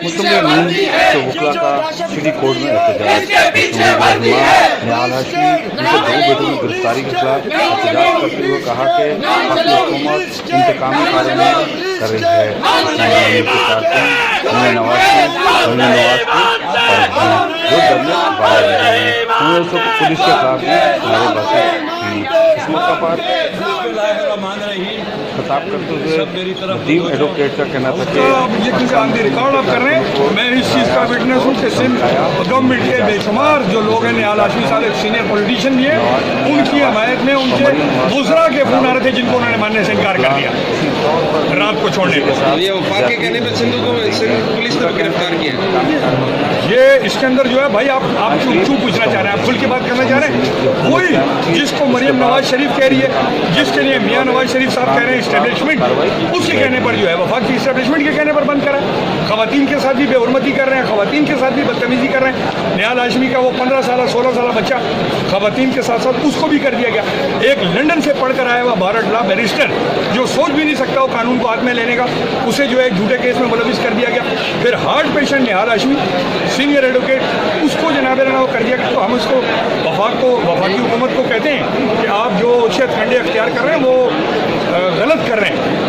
مسلم league نون کے وکلا کا سٹی کورٹ میں احتجاج، مسلم لیگ رہنما نیال ہاشمی ان کے 2 بیٹوں کی گرفتاری کے خلاف احتجاج کرتے ہوئے کہا کہ وقت حکومت انتقامی کارروائی کر رہی ہے۔ اسلامی کے کارکن نواز کو جو دھرنے باہر رہے ہیں، انہوں نے پولیس کے خلاف بھی نعرے بازی کی۔ اس موقع پر خطاب کرتے ہوئے ندیم ایڈوکیٹ کا کہنا تھا کہ یہ کیونکہ آن دی ریکارڈ آپ کر رہے ہیں، میں اس چیز کا وٹنس ہوں کہ سندھ گورنمنٹ کے بے شمار جو لوگ ہیں، نیال ہاشمی صاحب ایک سینئر پولیٹیشین بھی ہیں، ان کی حمایت میں ان کے وزراء کے فون آ رہے تھے جن کو انہوں نے ماننے سے انکار کر دیا رات کو چھوڑنے کے ساتھ۔ یہ وفاق کے کہنے پہ سندھ پولیس نے گرفتار کیا ہے۔ یہ اس کے اندر جو ہے بھائی آپ کیوں پوچھنا چاہ رہے ہیں؟ آپ کھل کے بات کرنا چاہ رہے ہیں؟ وہی جس کو مریم نواز شریف کہہ رہی ہے، جس کے لیے میاں نواز شریف صاحب کہہ رہے ہیں اسٹیبلشمنٹ، اس کے کہنے پر جو ہے وفاق کی اسٹیبلشمنٹ کے کہنے پر بند کرا۔ خواتین کے ساتھ بھی بے حرمتی کر رہے ہیں، خواتین کے ساتھ بھی بدتمیزی کر رہے ہیں۔ نیال ہاشمی کا وہ 15 سالہ 16 سالہ بچہ خواتین کے ساتھ ساتھ اس کو بھی کر دیا گیا۔ ایک لندن سے پڑھ کر آیا ہوا بارڈ لا بیرسٹر جو سوچ بھی نہیں سکتا وہ قانون کو ہاتھ میں لینے کا، اسے جو ہے جھوٹے کیس میں ملوث کر دیا گیا۔ پھر ہارٹ پیشنٹ نیال ہاشمی سینئر ایڈوکیٹ، اس کو جناب وہ کر دیا گیا۔ تو ہم اس کو وفاقی حکومت کو کہتے ہیں کہ آپ جو شدت کنڈے اختیار کر رہے ہیں وہ غلط کر رہے ہیں۔